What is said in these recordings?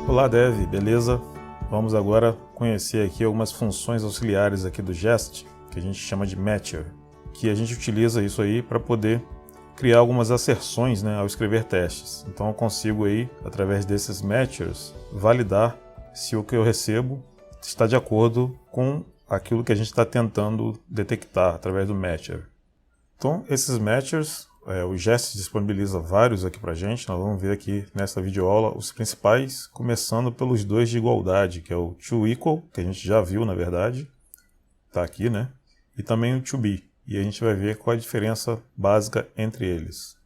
Olá Dev, beleza? Vamos agora conhecer aqui algumas funções auxiliares aqui do Jest, que a gente chama de Matcher, que a gente utiliza isso aí para poder criar algumas asserções, né, ao escrever testes. Então eu consigo aí, através desses Matchers, validar se o que eu recebo está de acordo com aquilo que a gente está tentando detectar através do Matcher. Então esses Matchers, o Jest disponibiliza vários aqui para a gente. Nós vamos ver aqui nessa videoaula os principais, começando pelos dois de igualdade, que é o toEqual, que a gente já viu na verdade, está aqui, né? E também o toBe, e a gente vai ver qual a diferença básica entre eles.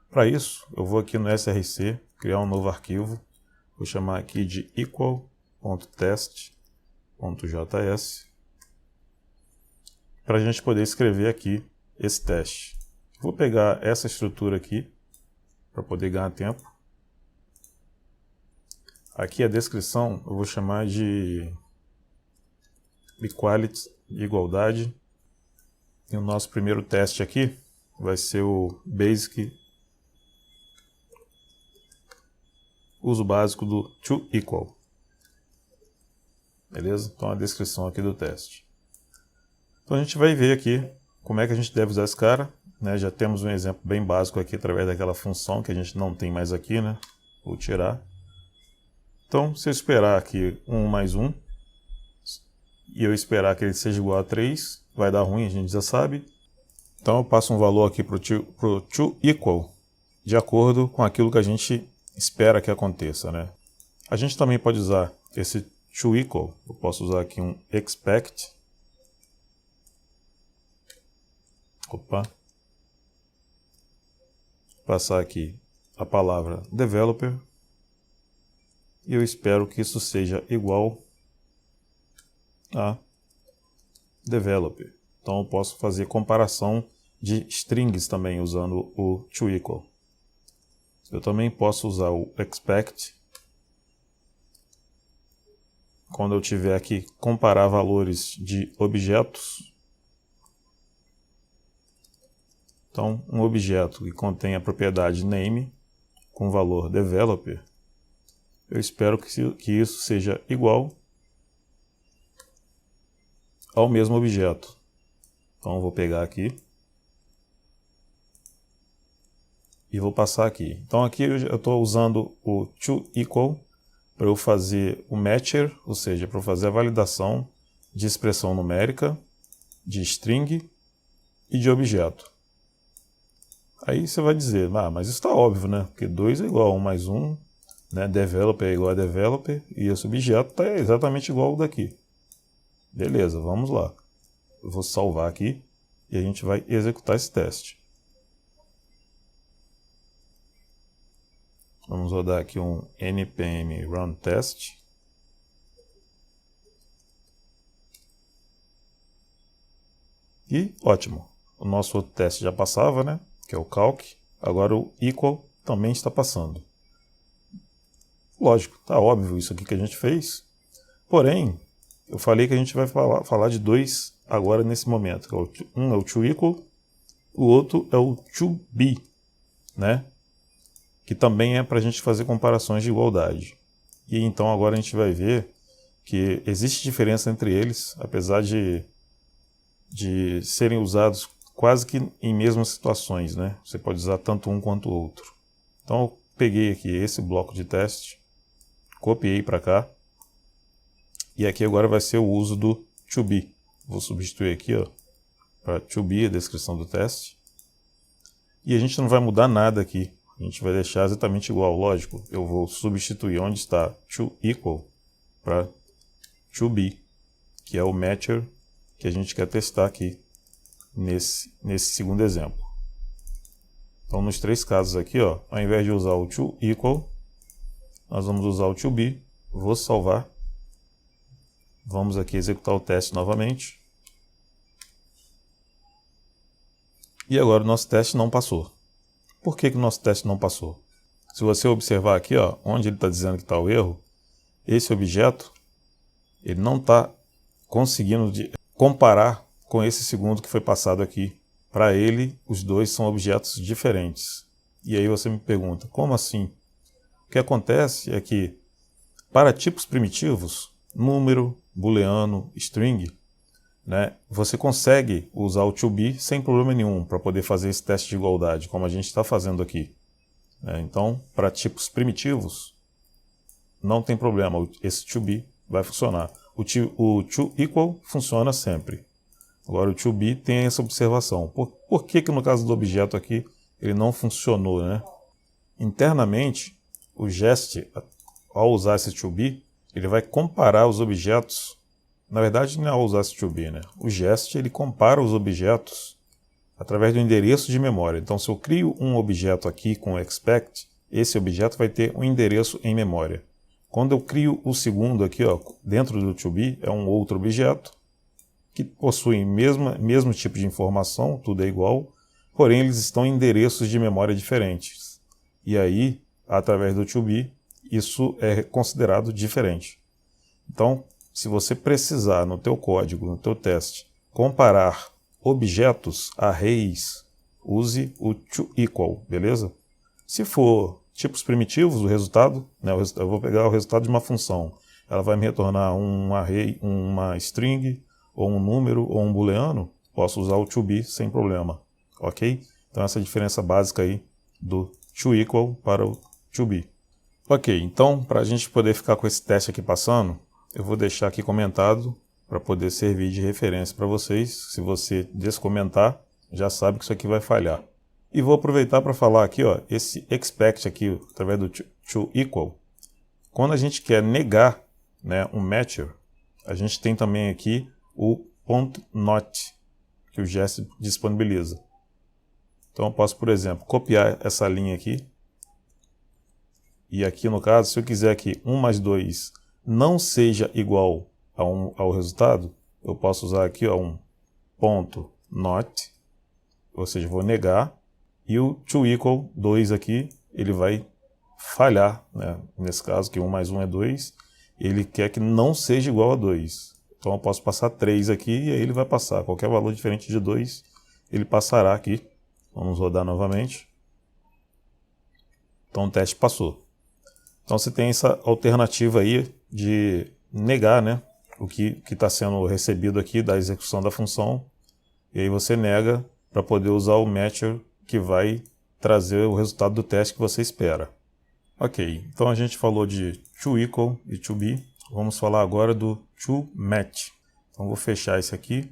Para isso, eu vou aqui no src, criar um novo arquivo, vou chamar aqui de equal.test.js, para a gente poder escrever aqui esse teste. Vou pegar essa estrutura aqui, para poder ganhar tempo. Aqui a descrição eu vou chamar de equality, de igualdade. E o nosso primeiro teste aqui vai ser o basic, uso básico do toEqual. Beleza? Então a descrição aqui do teste. Então a gente vai ver aqui como é que a gente deve usar esse cara. Né, já temos um exemplo bem básico aqui através daquela função que a gente não tem mais aqui, né? Vou tirar. Então, se eu esperar aqui 1 mais 1 e eu esperar que ele seja igual a 3, vai dar ruim, a gente já sabe. Então eu passo um valor aqui para o toEqual de acordo com aquilo que a gente espera que aconteça, né? A gente também pode usar esse toEqual, eu posso usar aqui um expect. Passar aqui a palavra developer e eu espero que isso seja igual a developer. Então eu posso fazer comparação de strings também usando o toEqual. Eu também posso usar o expect quando eu tiver aqui comparar valores de objetos. Então, um objeto que contém a propriedade name com valor developer, eu espero que isso seja igual ao mesmo objeto. Então, eu vou pegar aqui e vou passar aqui. Então, aqui eu estou usando o toEqual para eu fazer o matcher, ou seja, para eu fazer a validação de expressão numérica, de string e de objeto. Aí você vai dizer, mas isso está óbvio, né? Porque 2 é igual a 1 mais 1, né? Developer é igual a developer, e esse objeto está exatamente igual ao daqui. Beleza, vamos lá. Eu vou salvar aqui e a gente vai executar esse teste. Vamos rodar aqui um npm run test. E ótimo, o nosso outro teste já passava, né? Que é o calc, agora o equal também está passando. Lógico, tá óbvio isso aqui que a gente fez, porém, eu falei que a gente vai falar de dois agora nesse momento. Um é o toEqual, o outro é o toBe, né? Que também é para a gente fazer comparações de igualdade. E então agora a gente vai ver que existe diferença entre eles, apesar de serem usados quase que em mesmas situações, né? Você pode usar tanto um quanto o outro. Então eu peguei aqui esse bloco de teste, copiei para cá, e aqui agora vai ser o uso do toBe. Vou substituir aqui, ó, para toBe, a descrição do teste. E a gente não vai mudar nada aqui, a gente vai deixar exatamente igual, lógico. Eu vou substituir onde está toEqual para toBe, que é o matcher que a gente quer testar aqui nesse segundo exemplo. Então, nos três casos aqui, ó, ao invés de usar o toEqual, nós vamos usar o toBe. Vou salvar. Vamos aqui executar o teste novamente. E agora o nosso teste não passou. Por que o nosso teste não passou? Se você observar aqui, ó, onde ele está dizendo que está o erro, esse objeto ele não está conseguindo comparar com esse segundo que foi passado aqui. Para ele, os dois são objetos diferentes. E aí você me pergunta, como assim? O que acontece é que Para tipos primitivos, número, booleano, string, né, você consegue usar o to-be sem problema nenhum para poder fazer esse teste de igualdade, como a gente está fazendo aqui. Então, para tipos primitivos, não tem problema, esse to-be vai funcionar. O to equal funciona sempre. Agora o to-be tem essa observação. Por que no caso do objeto aqui ele não funcionou, né? Internamente, o jest, ao usar esse to-be, ele vai comparar os objetos. Na verdade, não é ao usar esse to-be, né? O jest ele compara os objetos através do endereço de memória. Então, se eu crio um objeto aqui com expect, esse objeto vai ter um endereço em memória. Quando eu crio o segundo aqui, ó, dentro do to-be, é um outro objeto que possui mesmo tipo de informação, tudo é igual, porém eles estão em endereços de memória diferentes. E aí, através do to-be, isso é considerado diferente. Então, se você precisar no teu código, no teu teste, comparar objetos, arrays, use o toEqual, beleza? Se for tipos primitivos, o resultado, né, eu vou pegar o resultado de uma função, ela vai me retornar um array, uma string, ou um número, ou um booleano, posso usar o toBe sem problema, ok? Então essa é a diferença básica aí do toEqual para o toBe. Ok, então para a gente poder ficar com esse teste aqui passando, eu vou deixar aqui comentado para poder servir de referência para vocês. Se você descomentar, já sabe que isso aqui vai falhar. E vou aproveitar para falar aqui, ó, esse expect aqui, através do toEqual. Quando a gente quer negar, né, um matcher, a gente tem também aqui o .not, que o jest disponibiliza. Então eu posso, por exemplo, copiar essa linha aqui. E aqui no caso, se eu quiser que 1 mais 2 não seja igual ao resultado, eu posso usar aqui, ó, um .not, ou seja, vou negar, e o toEqual 2 aqui, ele vai falhar, né? Nesse caso que 1 mais 1 é 2, ele quer que não seja igual a 2. Então eu posso passar 3 aqui e aí ele vai passar. Qualquer valor diferente de 2, ele passará aqui. Vamos rodar novamente. Então o teste passou. Então você tem essa alternativa aí de negar, né, o que está sendo recebido aqui da execução da função. E aí você nega para poder usar o matcher que vai trazer o resultado do teste que você espera. Ok, então a gente falou de toEqual e toBe. Vamos falar agora do toMatch. Então vou fechar esse aqui.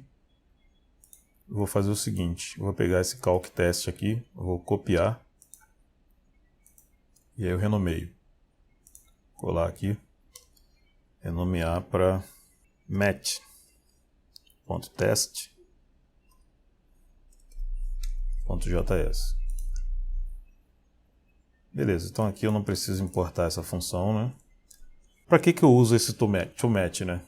Vou fazer o seguinte, eu vou pegar esse calc test aqui, vou copiar. E aí eu renomeio. Colar aqui. Renomear para match.test.js. Beleza, então aqui eu não preciso importar essa função, né? Para que eu uso esse toMatch, né?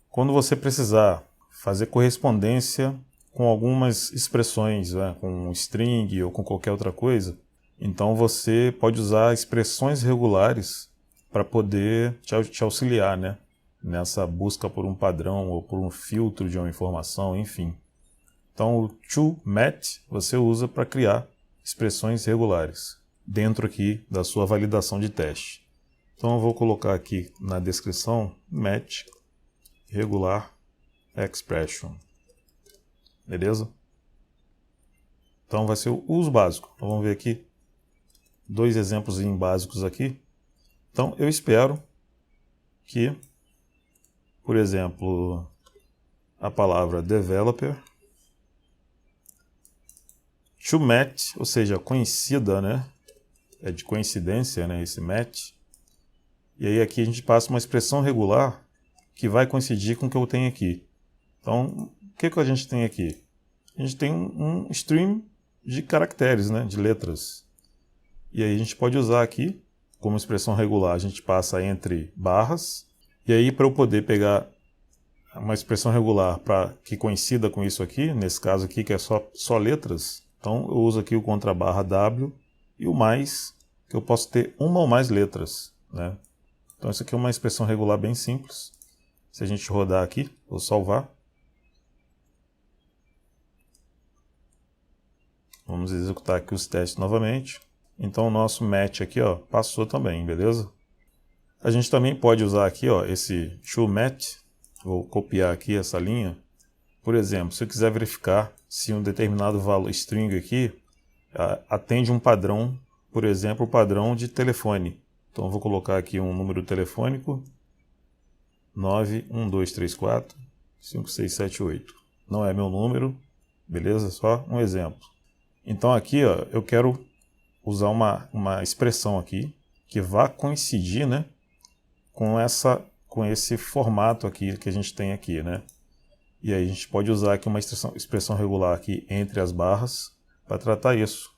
Quando você precisar fazer correspondência com algumas expressões, né? Com um string ou com qualquer outra coisa, então você pode usar expressões regulares para poder te auxiliar, né? Nessa busca por um padrão ou por um filtro de uma informação, enfim. Então o toMatch você usa para criar expressões regulares dentro aqui da sua validação de teste. Então eu vou colocar aqui na descrição match regular expression. Beleza? Então vai ser o uso básico. Então vamos ver aqui 2 exemplos básicos aqui. Então eu espero que, por exemplo, a palavra developer toMatch, ou seja, conhecida, né? É de coincidência, né? Esse match. E aí aqui a gente passa uma expressão regular que vai coincidir com o que eu tenho aqui. Então, o que a gente tem aqui? A gente tem um string de caracteres, né, de letras. E aí a gente pode usar aqui, como expressão regular, a gente passa entre barras. E aí para eu poder pegar uma expressão regular que coincida com isso aqui, nesse caso aqui que é só letras, então eu uso aqui o contrabarra W e o mais, que eu posso ter uma ou mais letras, né? Então isso aqui é uma expressão regular bem simples. Se a gente rodar aqui, vou salvar. Vamos executar aqui os testes novamente. Então o nosso match aqui, ó, passou também, beleza? A gente também pode usar aqui, ó, esse toMatch. Vou copiar aqui essa linha. Por exemplo, se eu quiser verificar se um determinado valor string aqui atende um padrão, por exemplo, o padrão de telefone. Então eu vou colocar aqui um número telefônico 912345678. Não é meu número, beleza? Só um exemplo. Então aqui, ó, eu quero usar uma expressão aqui que vá coincidir, né, com esse formato aqui que a gente tem aqui, né? E aí a gente pode usar aqui uma expressão regular aqui entre as barras para tratar isso.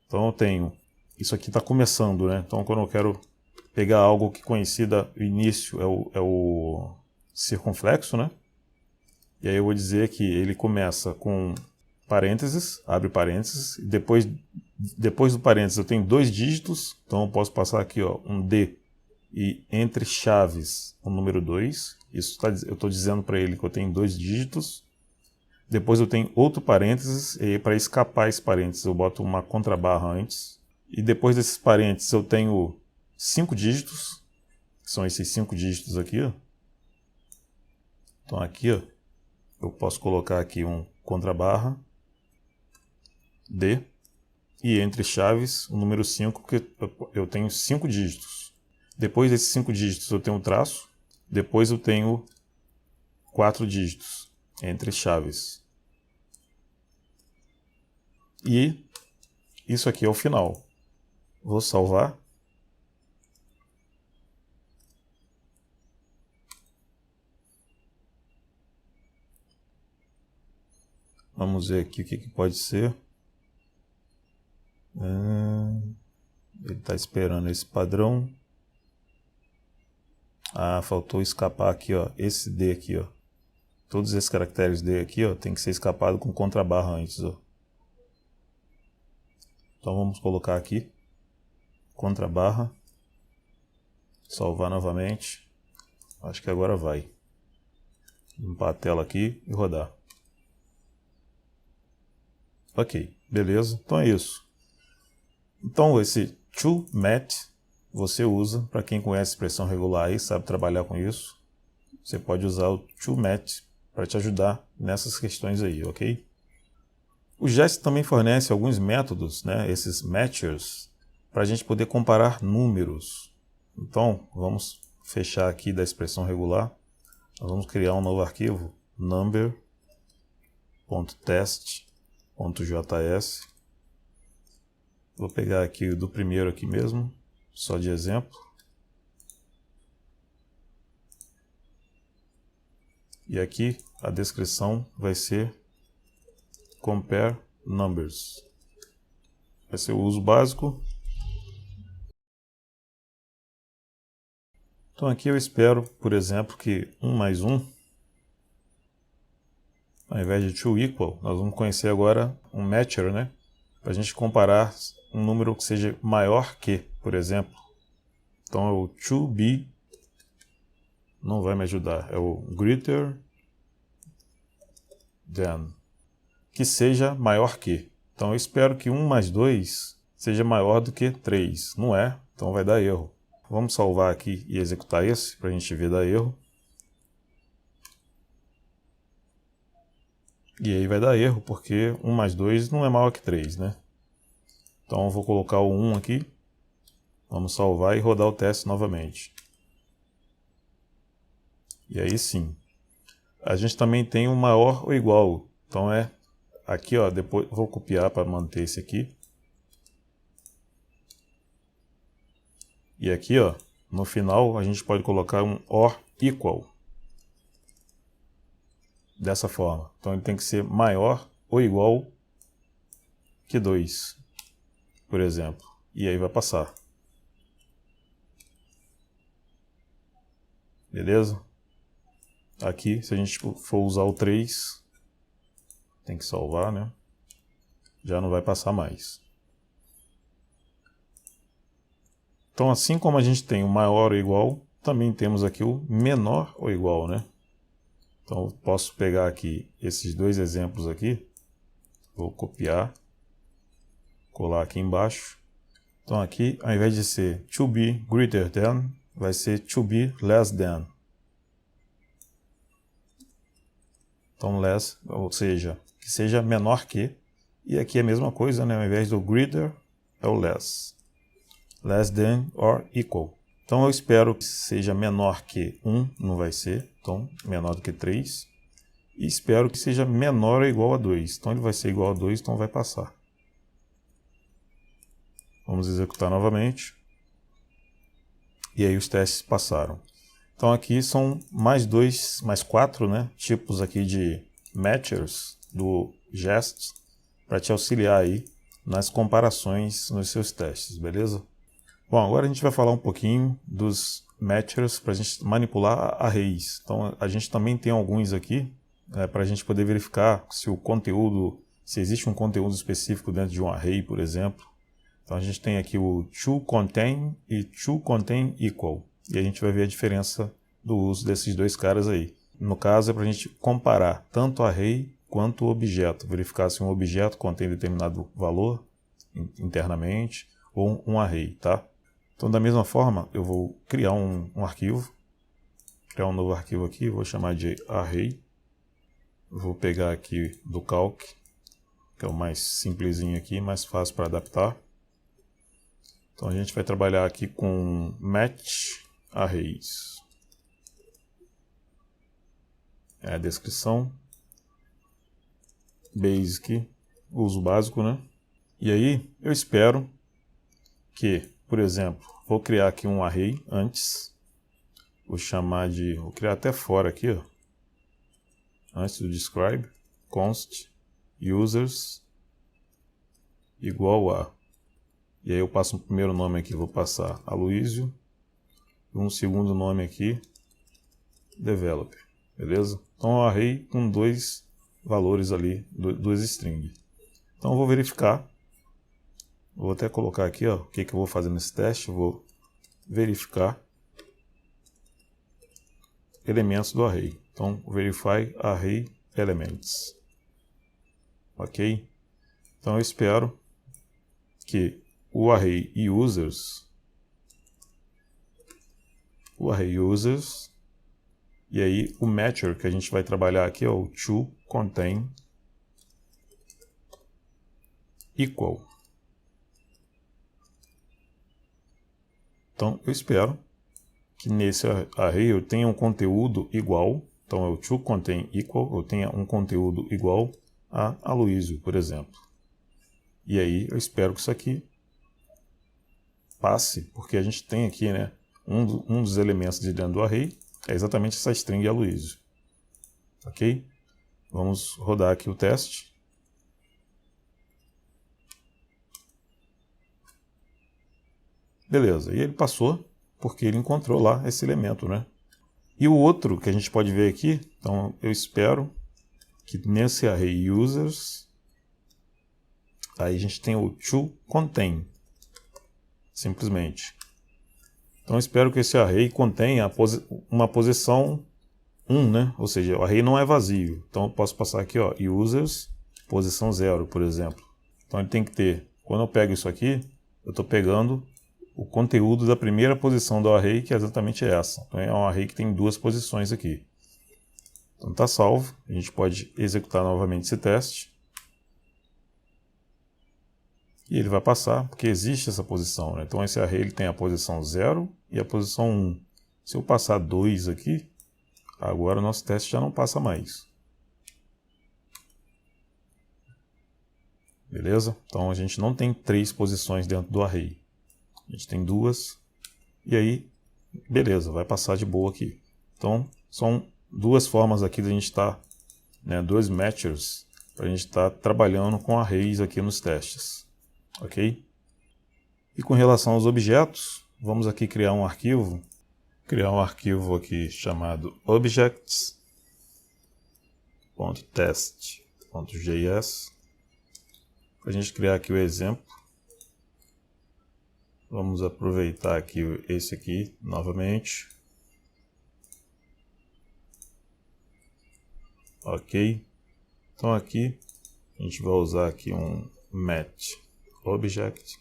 Então eu tenho, isso aqui está começando, né? Então quando eu quero pegar algo que coincida o início é o circunflexo, né? E aí eu vou dizer que ele começa com parênteses, abre parênteses, e depois do parênteses eu tenho 2 dígitos, então eu posso passar aqui, ó, um D e entre chaves o número 2. Isso eu estou dizendo para ele que eu tenho 2 dígitos. Depois eu tenho outro parênteses, e para escapar esse parênteses eu boto uma contrabarra antes. E depois desses parênteses eu tenho 5 dígitos, que são esses 5 dígitos aqui, ó. Então aqui, ó, eu posso colocar aqui um contrabarra D e entre chaves o número 5, porque eu tenho 5 dígitos. Depois desses 5 dígitos eu tenho um traço, depois eu tenho 4 dígitos entre chaves. E isso aqui é o final. Vou salvar. Vamos ver aqui o que pode ser. Ele está esperando esse padrão. Ah, faltou escapar aqui, ó, esse D aqui, ó. Todos esses caracteres D aqui, ó, tem que ser escapado com contrabarra antes, ó. Então vamos colocar aqui contrabarra, salvar novamente. Acho que agora vai. Limpar a tela aqui e rodar. Ok, beleza. Então é isso. Então esse toMatch você usa, para quem conhece expressão regular e sabe trabalhar com isso, você pode usar o toMatch para te ajudar nessas questões aí, ok? O JEST também fornece alguns métodos, né, esses matchers, para a gente poder comparar números. Então, vamos fechar aqui da expressão regular. Nós vamos criar um novo arquivo, number.test.js. Vou pegar aqui do primeiro aqui mesmo, só de exemplo. E aqui a descrição vai ser compare numbers. Vai ser o uso básico. Então aqui eu espero, por exemplo, que 1 mais 1, ao invés de to equal, nós vamos conhecer agora um matcher, né? Para a gente comparar um número que seja maior que, por exemplo. Então é o to be, não vai me ajudar, é o greater than, que seja maior que. Então eu espero que 1 mais 2 seja maior do que 3. Não é, então vai dar erro. Vamos salvar aqui e executar esse, para a gente ver dar erro. E aí vai dar erro, porque 1 mais 2 não é maior que 3, né? Então eu vou colocar o 1 aqui. Vamos salvar e rodar o teste novamente. E aí sim. A gente também tem um maior ou igual. Então é aqui, ó, depois vou copiar para manter esse aqui. E aqui, ó, no final a gente pode colocar um or equal. Dessa forma. Então ele tem que ser maior ou igual que 2, por exemplo. E aí vai passar. Beleza? Aqui, se a gente for usar o 3, tem que salvar, né? Já não vai passar mais. Então, assim como a gente tem o maior ou igual, também temos aqui o menor ou igual, né? Então, eu posso pegar aqui esses dois exemplos aqui, vou copiar, colar aqui embaixo. Então, aqui, ao invés de ser to be greater than, vai ser to be less than. Então less, ou seja, que seja menor que. E aqui é a mesma coisa, né? Ao invés do greater, é o less. Less than or equal. Então eu espero que seja menor que 1, não vai ser. Então menor do que 3. E espero que seja menor ou igual a 2. Então ele vai ser igual a 2, então vai passar. Vamos executar novamente. E aí os testes passaram. Então aqui são mais 4, né, tipos aqui de matchers do Jest para te auxiliar aí nas comparações nos seus testes, beleza? Bom, agora a gente vai falar um pouquinho dos matchers para a gente manipular arrays. Então a gente também tem alguns aqui para a gente poder verificar se o conteúdo, se existe um conteúdo específico dentro de um array, por exemplo. Então a gente tem aqui o toContain e toContain equal. E a gente vai ver a diferença do uso desses dois caras aí. No caso é para a gente comparar tanto o array quanto o objeto. Verificar se um objeto contém determinado valor internamente ou um array, tá? Então da mesma forma eu vou criar um arquivo. Criar um novo arquivo aqui, vou chamar de array. Vou pegar aqui do Calc, que é o mais simplesinho aqui, mais fácil para adaptar. Então a gente vai trabalhar aqui com match arrays. É a descrição. Basic, uso básico, né? E aí eu espero que, por exemplo, vou criar aqui um array antes. Vou criar até fora aqui, ó. Antes do describe, const users igual a. E aí eu passo um primeiro nome aqui, vou passar Aloysio. E um segundo nome aqui, developer. Beleza? Então é um array com dois valores ali, duas strings. Então eu vou verificar. Vou até colocar aqui, ó, o que eu vou fazer nesse teste. Eu vou verificar elementos do array. Então, verify array elements. Ok? Então eu espero que o array users, e aí o matcher que a gente vai trabalhar aqui é o toContain equal. Então eu espero que nesse array eu tenha um conteúdo igual, então é o toContain equal, eu tenha um conteúdo igual a Aloysio, por exemplo. E aí eu espero que isso aqui passe, porque a gente tem aqui, né, um dos elementos de dentro do array é exatamente essa string Aloysio. Ok? Vamos rodar aqui o teste. Beleza, e ele passou porque ele encontrou lá esse elemento, né? E o outro que a gente pode ver aqui, então eu espero que nesse array users, aí a gente tem o toContain, simplesmente. Então eu espero que esse array contenha uma posição 1, né? Ou seja, o array não é vazio. Então eu posso passar aqui, ó, users, posição 0, por exemplo. Então ele tem que ter, quando eu pego isso aqui, eu estou pegando o conteúdo da primeira posição do array, que é exatamente essa. Então é um array que tem duas posições aqui. Então está salvo, a gente pode executar novamente esse teste. E ele vai passar, porque existe essa posição, né? Então esse array ele tem a posição 0 e a posição 1. Se eu passar 2 aqui, agora o nosso teste já não passa mais. Beleza? Então a gente não tem 3 posições dentro do array. A gente tem 2. E aí, beleza, vai passar de boa aqui. Então são duas formas aqui de a gente estar, né, dois matchers, para a gente estar trabalhando com arrays aqui nos testes. Ok? E com relação aos objetos, vamos aqui criar um arquivo. Criar um arquivo aqui chamado objects.test.js. Para a gente criar aqui o exemplo. Vamos aproveitar aqui esse aqui novamente. Ok. Então aqui a gente vai usar aqui um match object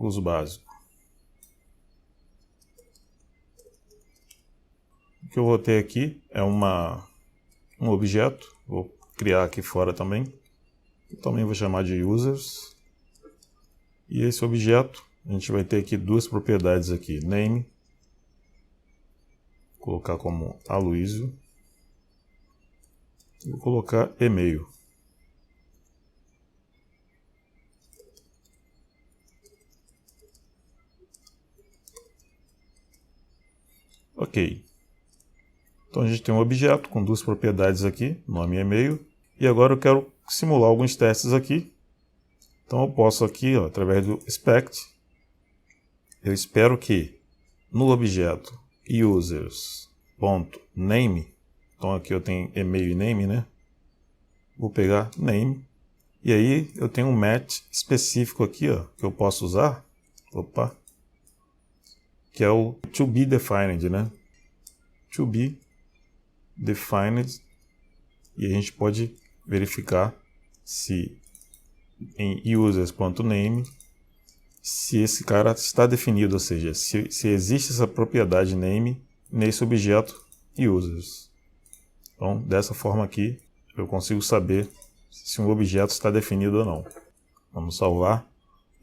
uso básico. O que eu vou ter aqui é um objeto, vou criar aqui fora também. Eu também vou chamar de users. E esse objeto, a gente vai ter aqui duas propriedades aqui, name, vou colocar como Aloysio, e vou colocar e-mail. Ok. Então a gente tem um objeto com duas propriedades aqui, nome e e-mail, e agora eu quero simular alguns testes aqui. Então eu posso aqui, ó, através do expect, eu espero que no objeto users.name, então aqui eu tenho e-mail e name, né? Vou pegar name, e aí eu tenho um match específico aqui, ó, que eu posso usar, que é o to be defined, né? To be defined, e a gente pode verificar se em users.name se esse cara está definido, ou seja, se existe essa propriedade name nesse objeto users. Então, dessa forma aqui, eu consigo saber se um objeto está definido ou não. Vamos salvar,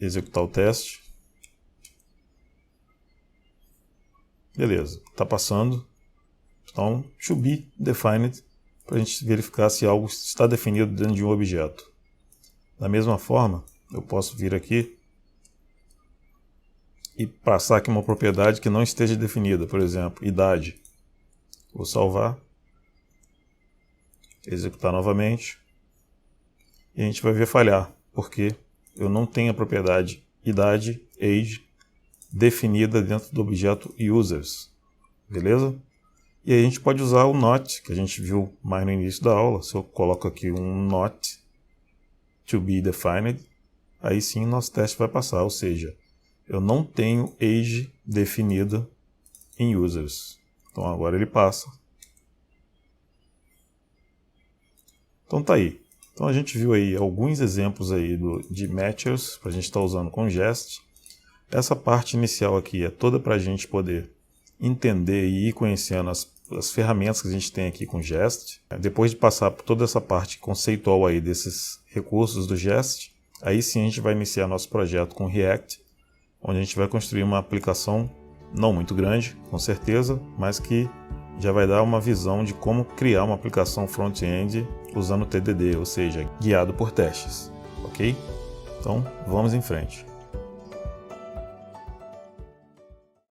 executar o teste. Beleza, está passando. Então, to be defined, para a gente verificar se algo está definido dentro de um objeto. Da mesma forma, eu posso vir aqui e passar aqui uma propriedade que não esteja definida, por exemplo, idade. Vou salvar, executar novamente, e a gente vai ver falhar, porque eu não tenho a propriedade idade, age, definida dentro do objeto users. Beleza? E aí a gente pode usar o not, que a gente viu mais no início da aula. Se eu coloco aqui um not to be defined, aí sim nosso teste vai passar, ou seja, eu não tenho age definida em users. Então agora ele passa. Então tá aí. Então a gente viu aí alguns exemplos aí de matchers para a gente estar usando com Jest. Essa parte inicial aqui é toda para a gente poder entender e ir conhecendo as ferramentas que a gente tem aqui com Jest. Depois de passar por toda essa parte conceitual aí desses recursos do Jest, aí sim a gente vai iniciar nosso projeto com React, onde a gente vai construir uma aplicação não muito grande, com certeza, mas que já vai dar uma visão de como criar uma aplicação front-end usando TDD, ou seja, guiado por testes, ok? Então, vamos em frente.